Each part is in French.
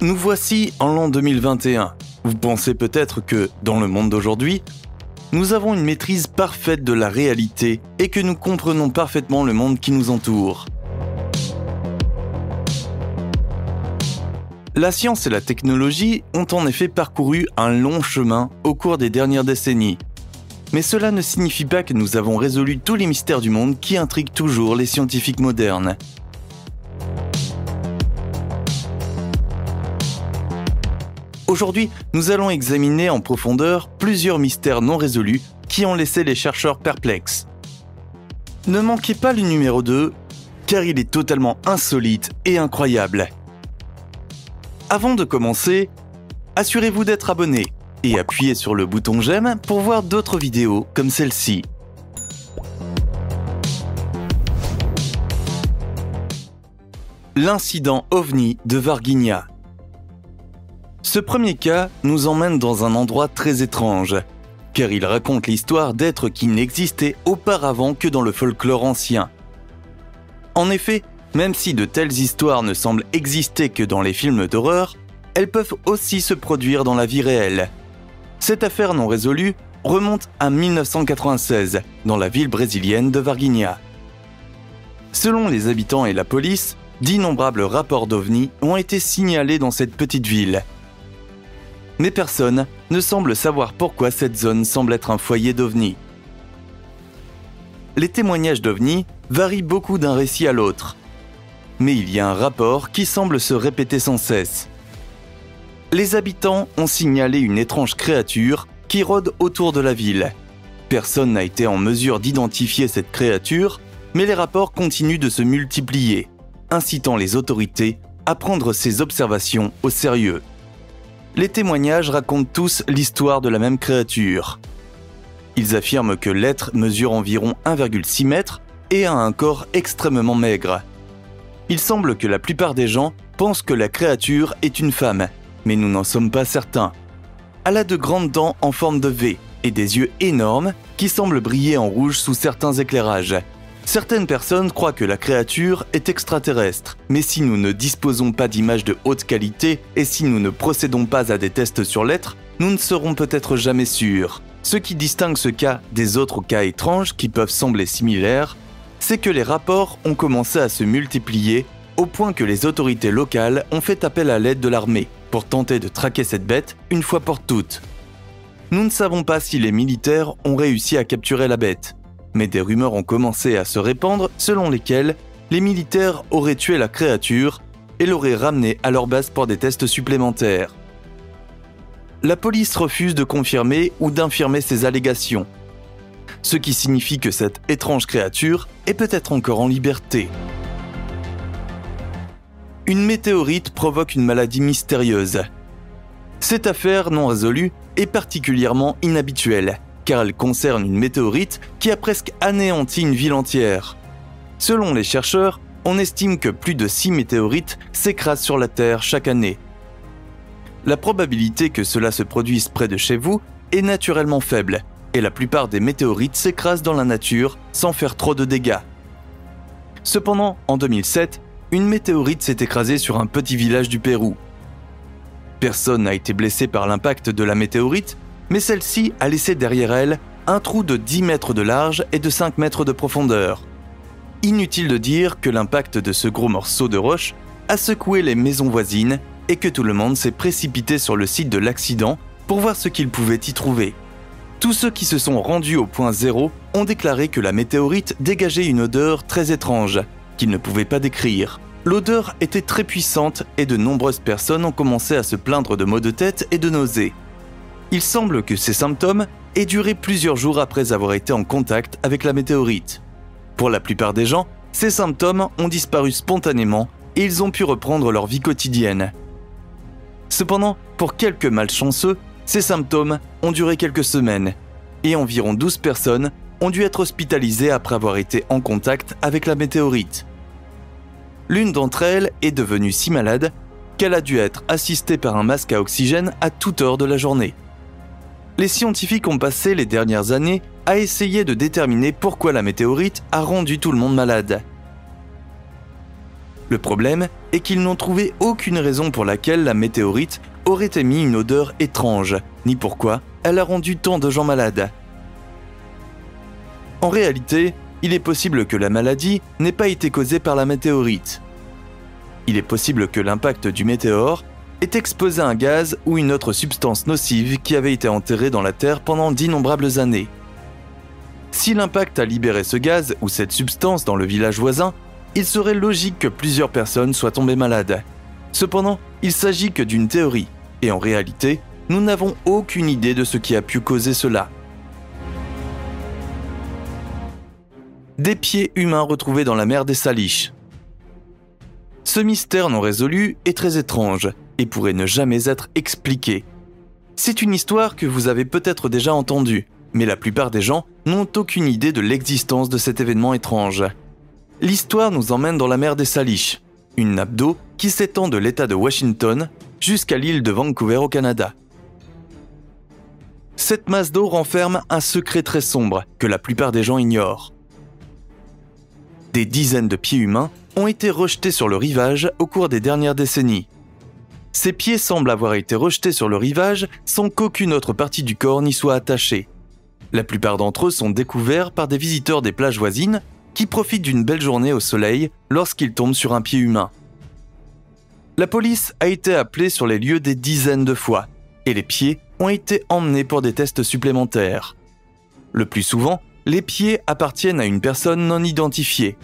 Nous voici en l'an 2021. Vous pensez peut-être que, dans le monde d'aujourd'hui, nous avons une maîtrise parfaite de la réalité et que nous comprenons parfaitement le monde qui nous entoure. La science et la technologie ont en effet parcouru un long chemin au cours des dernières décennies. Mais cela ne signifie pas que nous avons résolu tous les mystères du monde qui intriguent toujours les scientifiques modernes. Aujourd'hui, nous allons examiner en profondeur plusieurs mystères non résolus qui ont laissé les chercheurs perplexes. Ne manquez pas le numéro 2, car il est totalement insolite et incroyable. Avant de commencer, assurez-vous d'être abonné et appuyez sur le bouton j'aime pour voir d'autres vidéos comme celle-ci. L'incident OVNI de Varginha. Ce premier cas nous emmène dans un endroit très étrange, car il raconte l'histoire d'êtres qui n'existaient auparavant que dans le folklore ancien. En effet, même si de telles histoires ne semblent exister que dans les films d'horreur, elles peuvent aussi se produire dans la vie réelle. Cette affaire non résolue remonte à 1996, dans la ville brésilienne de Varginha. Selon les habitants et la police, d'innombrables rapports d'OVNI ont été signalés dans cette petite ville. Mais personne ne semble savoir pourquoi cette zone semble être un foyer d'OVNI. Les témoignages d'OVNI varient beaucoup d'un récit à l'autre. Mais il y a un rapport qui semble se répéter sans cesse. Les habitants ont signalé une étrange créature qui rôde autour de la ville. Personne n'a été en mesure d'identifier cette créature, mais les rapports continuent de se multiplier, incitant les autorités à prendre ces observations au sérieux. Les témoignages racontent tous l'histoire de la même créature. Ils affirment que l'être mesure environ 1,6 m et a un corps extrêmement maigre. Il semble que la plupart des gens pensent que la créature est une femme, mais nous n'en sommes pas certains. Elle a de grandes dents en forme de V et des yeux énormes qui semblent briller en rouge sous certains éclairages. Certaines personnes croient que la créature est extraterrestre, mais si nous ne disposons pas d'images de haute qualité et si nous ne procédons pas à des tests sur l'être, nous ne serons peut-être jamais sûrs. Ce qui distingue ce cas des autres cas étranges qui peuvent sembler similaires, c'est que les rapports ont commencé à se multiplier au point que les autorités locales ont fait appel à l'aide de l'armée pour tenter de traquer cette bête une fois pour toutes. Nous ne savons pas si les militaires ont réussi à capturer la bête, mais des rumeurs ont commencé à se répandre selon lesquelles les militaires auraient tué la créature et l'auraient ramenée à leur base pour des tests supplémentaires. La police refuse de confirmer ou d'infirmer ces allégations, ce qui signifie que cette étrange créature est peut-être encore en liberté. Une météorite provoque une maladie mystérieuse. Cette affaire non résolue est particulièrement inhabituelle, car elle concerne une météorite qui a presque anéanti une ville entière. Selon les chercheurs, on estime que plus de 6 météorites s'écrasent sur la Terre chaque année. La probabilité que cela se produise près de chez vous est naturellement faible, et la plupart des météorites s'écrasent dans la nature sans faire trop de dégâts. Cependant, en 2007, une météorite s'est écrasée sur un petit village du Pérou. Personne n'a été blessé par l'impact de la météorite, mais celle-ci a laissé derrière elle un trou de 10 mètres de large et de 5 mètres de profondeur. Inutile de dire que l'impact de ce gros morceau de roche a secoué les maisons voisines et que tout le monde s'est précipité sur le site de l'accident pour voir ce qu'ils pouvaient y trouver. Tous ceux qui se sont rendus au point zéro ont déclaré que la météorite dégageait une odeur très étrange, qu'ils ne pouvaient pas décrire. L'odeur était très puissante et de nombreuses personnes ont commencé à se plaindre de maux de tête et de nausées. Il semble que ces symptômes aient duré plusieurs jours après avoir été en contact avec la météorite. Pour la plupart des gens, ces symptômes ont disparu spontanément et ils ont pu reprendre leur vie quotidienne. Cependant, pour quelques malchanceux, ces symptômes ont duré quelques semaines et environ 12 personnes ont dû être hospitalisées après avoir été en contact avec la météorite. L'une d'entre elles est devenue si malade qu'elle a dû être assistée par un masque à oxygène à toute heure de la journée. Les scientifiques ont passé les dernières années à essayer de déterminer pourquoi la météorite a rendu tout le monde malade. Le problème et qu'ils n'ont trouvé aucune raison pour laquelle la météorite aurait émis une odeur étrange, ni pourquoi elle a rendu tant de gens malades. En réalité, il est possible que la maladie n'ait pas été causée par la météorite. Il est possible que l'impact du météore ait exposé un gaz ou une autre substance nocive qui avait été enterrée dans la Terre pendant d'innombrables années. Si l'impact a libéré ce gaz ou cette substance dans le village voisin, il serait logique que plusieurs personnes soient tombées malades. Cependant, il s'agit que d'une théorie, et en réalité, nous n'avons aucune idée de ce qui a pu causer cela. Des pieds humains retrouvés dans la mer des Salish. Ce mystère non résolu est très étrange et pourrait ne jamais être expliqué. C'est une histoire que vous avez peut-être déjà entendue, mais la plupart des gens n'ont aucune idée de l'existence de cet événement étrange. L'histoire nous emmène dans la mer des Salish, une nappe d'eau qui s'étend de l'État de Washington jusqu'à l'île de Vancouver au Canada. Cette masse d'eau renferme un secret très sombre que la plupart des gens ignorent. Des dizaines de pieds humains ont été rejetés sur le rivage au cours des dernières décennies. Ces pieds semblent avoir été rejetés sur le rivage sans qu'aucune autre partie du corps n'y soit attachée. La plupart d'entre eux sont découverts par des visiteurs des plages voisines qui profitent d'une belle journée au soleil lorsqu'ils tombent sur un pied humain. La police a été appelée sur les lieux des dizaines de fois et les pieds ont été emmenés pour des tests supplémentaires. Le plus souvent, les pieds appartiennent à une personne non identifiée.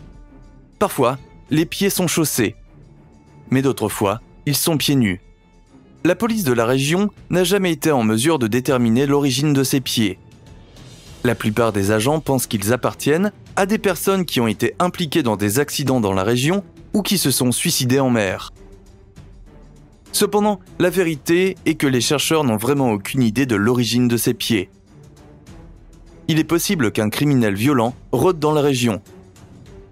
Parfois, les pieds sont chaussés, mais d'autres fois, ils sont pieds nus. La police de la région n'a jamais été en mesure de déterminer l'origine de ces pieds. La plupart des agents pensent qu'ils appartiennent à des personnes qui ont été impliquées dans des accidents dans la région ou qui se sont suicidées en mer. Cependant, la vérité est que les chercheurs n'ont vraiment aucune idée de l'origine de ces pieds. Il est possible qu'un criminel violent rôde dans la région.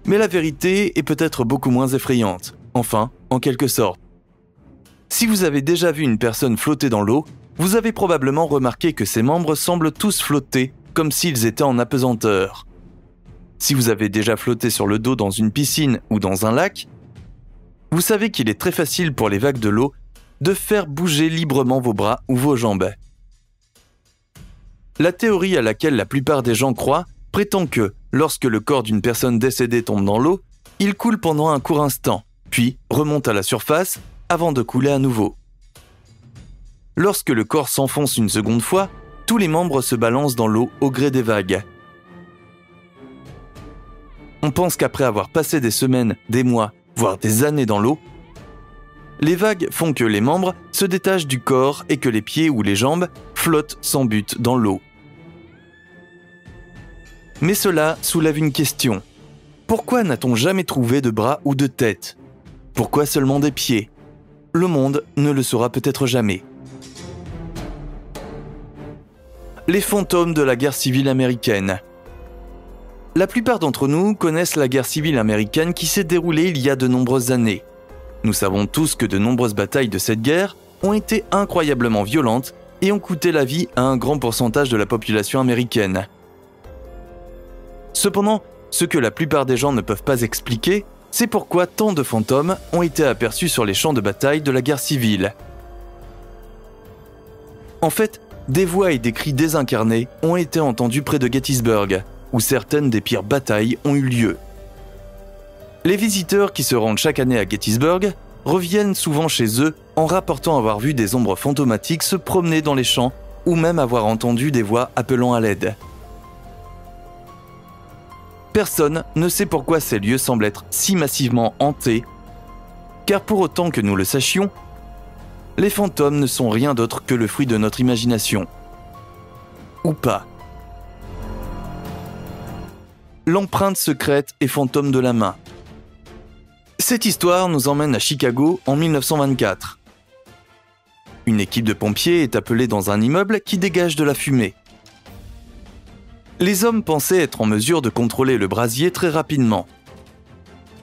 Mais la vérité est peut-être beaucoup moins effrayante, enfin, en quelque sorte. Si vous avez déjà vu une personne flotter dans l'eau, vous avez probablement remarqué que ses membres semblent tous flotter comme s'ils étaient en apesanteur. Si vous avez déjà flotté sur le dos dans une piscine ou dans un lac, vous savez qu'il est très facile pour les vagues de l'eau de faire bouger librement vos bras ou vos jambes. La théorie à laquelle la plupart des gens croient prétend que, lorsque le corps d'une personne décédée tombe dans l'eau, il coule pendant un court instant, puis remonte à la surface avant de couler à nouveau. Lorsque le corps s'enfonce une seconde fois, tous les membres se balancent dans l'eau au gré des vagues. On pense qu'après avoir passé des semaines, des mois, voire des années dans l'eau, les vagues font que les membres se détachent du corps et que les pieds ou les jambes flottent sans but dans l'eau. Mais cela soulève une question. Pourquoi n'a-t-on jamais trouvé de bras ou de tête ? Pourquoi seulement des pieds ? Le monde ne le saura peut-être jamais. Les fantômes de la guerre civile américaine. La plupart d'entre nous connaissent la guerre civile américaine qui s'est déroulée il y a de nombreuses années. Nous savons tous que de nombreuses batailles de cette guerre ont été incroyablement violentes et ont coûté la vie à un grand pourcentage de la population américaine. Cependant, ce que la plupart des gens ne peuvent pas expliquer, c'est pourquoi tant de fantômes ont été aperçus sur les champs de bataille de la guerre civile. En fait, des voix et des cris désincarnés ont été entendus près de Gettysburg, où certaines des pires batailles ont eu lieu. Les visiteurs qui se rendent chaque année à Gettysburg reviennent souvent chez eux en rapportant avoir vu des ombres fantomatiques se promener dans les champs ou même avoir entendu des voix appelant à l'aide. Personne ne sait pourquoi ces lieux semblent être si massivement hantés, car pour autant que nous le sachions, les fantômes ne sont rien d'autre que le fruit de notre imagination. Ou pas. L'empreinte secrète et fantôme de la main. Cette histoire nous emmène à Chicago en 1924. Une équipe de pompiers est appelée dans un immeuble qui dégage de la fumée. Les hommes pensaient être en mesure de contrôler le brasier très rapidement.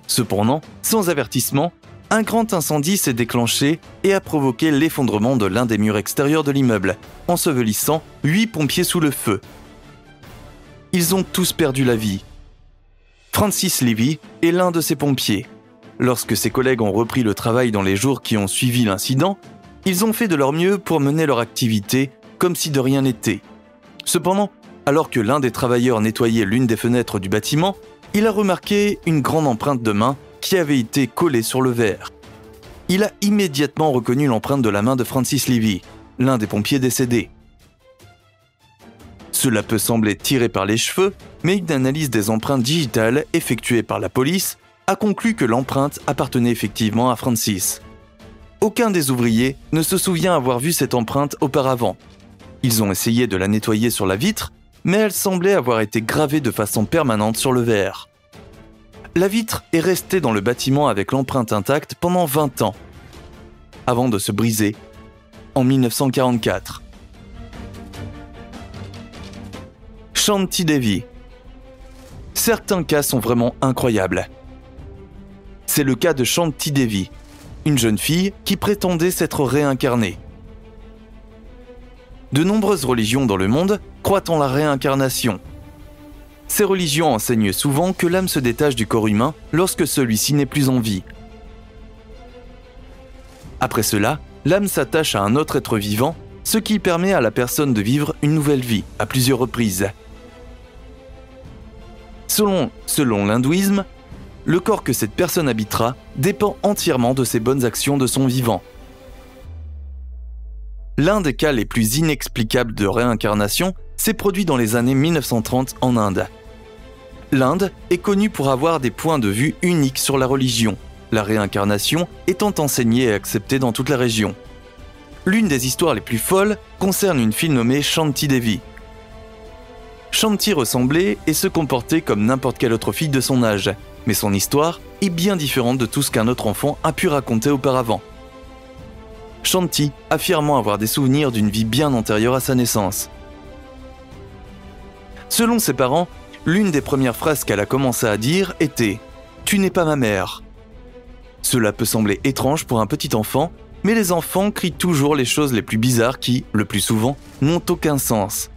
Cependant, sans avertissement, un grand incendie s'est déclenché et a provoqué l'effondrement de l'un des murs extérieurs de l'immeuble, ensevelissant 8 pompiers sous le feu. Ils ont tous perdu la vie. Francis Levy est l'un de ces pompiers. Lorsque ses collègues ont repris le travail dans les jours qui ont suivi l'incident, ils ont fait de leur mieux pour mener leur activité comme si de rien n'était. Cependant, alors que l'un des travailleurs nettoyait l'une des fenêtres du bâtiment, il a remarqué une grande empreinte de main qui avait été collée sur le verre. Il a immédiatement reconnu l'empreinte de la main de Francis Levy, l'un des pompiers décédés. Cela peut sembler tiré par les cheveux, mais une analyse des empreintes digitales effectuée par la police a conclu que l'empreinte appartenait effectivement à Francis. Aucun des ouvriers ne se souvient avoir vu cette empreinte auparavant. Ils ont essayé de la nettoyer sur la vitre, mais elle semblait avoir été gravée de façon permanente sur le verre. La vitre est restée dans le bâtiment avec l'empreinte intacte pendant 20 ans, avant de se briser en 1944. Shanti Devi. Certains cas sont vraiment incroyables. C'est le cas de Shanti Devi, une jeune fille qui prétendait s'être réincarnée. De nombreuses religions dans le monde croient en la réincarnation. Ces religions enseignent souvent que l'âme se détache du corps humain lorsque celui-ci n'est plus en vie. Après cela, l'âme s'attache à un autre être vivant, ce qui permet à la personne de vivre une nouvelle vie à plusieurs reprises. Selon l'hindouisme, le corps que cette personne habitera dépend entièrement de ses bonnes actions de son vivant. L'un des cas les plus inexplicables de réincarnation s'est produit dans les années 1930 en Inde. L'Inde est connue pour avoir des points de vue uniques sur la religion, la réincarnation étant enseignée et acceptée dans toute la région. L'une des histoires les plus folles concerne une fille nommée Shanti Devi. Shanti ressemblait et se comportait comme n'importe quelle autre fille de son âge, mais son histoire est bien différente de tout ce qu'un autre enfant a pu raconter auparavant. Shanti affirmant avoir des souvenirs d'une vie bien antérieure à sa naissance. Selon ses parents, l'une des premières phrases qu'elle a commencé à dire était « Tu n'es pas ma mère ». Cela peut sembler étrange pour un petit enfant, mais les enfants crient toujours les choses les plus bizarres qui, le plus souvent, n'ont aucun sens.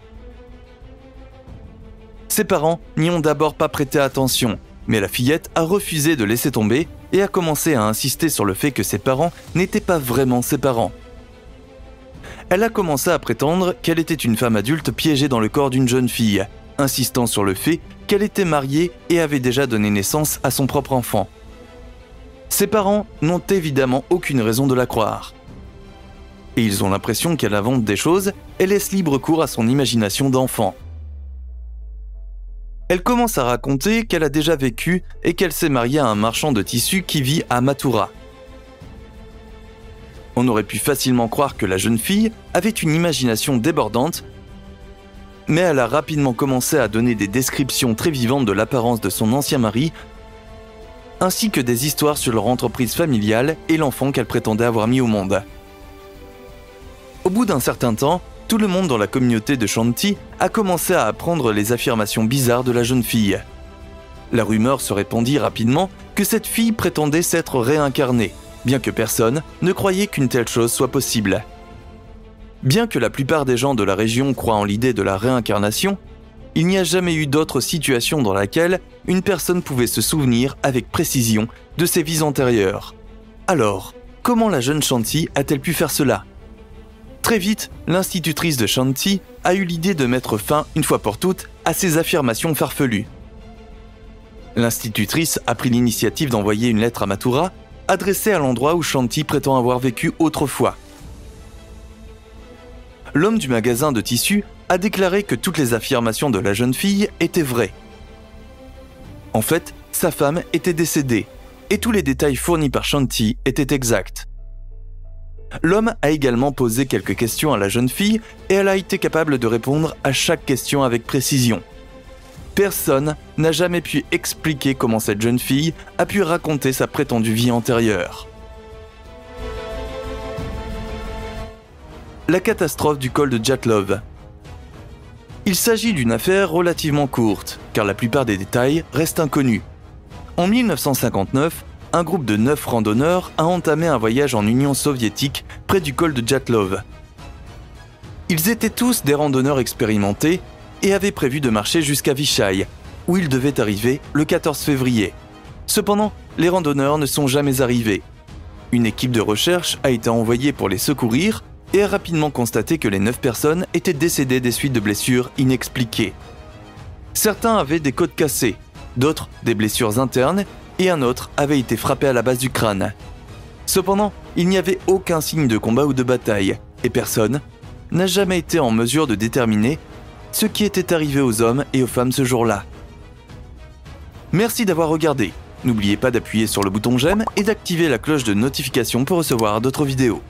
Ses parents n'y ont d'abord pas prêté attention, mais la fillette a refusé de laisser tomber et a commencé à insister sur le fait que ses parents n'étaient pas vraiment ses parents. Elle a commencé à prétendre qu'elle était une femme adulte piégée dans le corps d'une jeune fille, insistant sur le fait qu'elle était mariée et avait déjà donné naissance à son propre enfant. Ses parents n'ont évidemment aucune raison de la croire. Et ils ont l'impression qu'elle invente des choses et laisse libre cours à son imagination d'enfant. Elle commence à raconter qu'elle a déjà vécu et qu'elle s'est mariée à un marchand de tissus qui vit à Mathura. On aurait pu facilement croire que la jeune fille avait une imagination débordante, mais elle a rapidement commencé à donner des descriptions très vivantes de l'apparence de son ancien mari, ainsi que des histoires sur leur entreprise familiale et l'enfant qu'elle prétendait avoir mis au monde. Au bout d'un certain temps, tout le monde dans la communauté de Shanti a commencé à apprendre les affirmations bizarres de la jeune fille. La rumeur se répandit rapidement que cette fille prétendait s'être réincarnée, bien que personne ne croyait qu'une telle chose soit possible. Bien que la plupart des gens de la région croient en l'idée de la réincarnation, il n'y a jamais eu d'autre situation dans laquelle une personne pouvait se souvenir avec précision de ses vies antérieures. Alors, comment la jeune Shanti a-t-elle pu faire cela ? Très vite, l'institutrice de Shanti a eu l'idée de mettre fin, une fois pour toutes, à ces affirmations farfelues. L'institutrice a pris l'initiative d'envoyer une lettre à Mathura, adressée à l'endroit où Shanti prétend avoir vécu autrefois. L'homme du magasin de tissus a déclaré que toutes les affirmations de la jeune fille étaient vraies. En fait, sa femme était décédée, et tous les détails fournis par Shanti étaient exacts. L'homme a également posé quelques questions à la jeune fille et elle a été capable de répondre à chaque question avec précision. Personne n'a jamais pu expliquer comment cette jeune fille a pu raconter sa prétendue vie antérieure. La catastrophe du col de Djatlov. Il s'agit d'une affaire relativement courte, car la plupart des détails restent inconnus. En 1959, un groupe de 9 randonneurs a entamé un voyage en Union soviétique près du col de Djatlov. Ils étaient tous des randonneurs expérimentés et avaient prévu de marcher jusqu'à Vichai, où ils devaient arriver le 14 février. Cependant, les randonneurs ne sont jamais arrivés. Une équipe de recherche a été envoyée pour les secourir et a rapidement constaté que les 9 personnes étaient décédées des suites de blessures inexpliquées. Certains avaient des côtes cassées, d'autres des blessures internes et un autre avait été frappé à la base du crâne. Cependant, il n'y avait aucun signe de combat ou de bataille et personne n'a jamais été en mesure de déterminer ce qui était arrivé aux hommes et aux femmes ce jour-là. Merci d'avoir regardé. N'oubliez pas d'appuyer sur le bouton j'aime et d'activer la cloche de notification pour recevoir d'autres vidéos.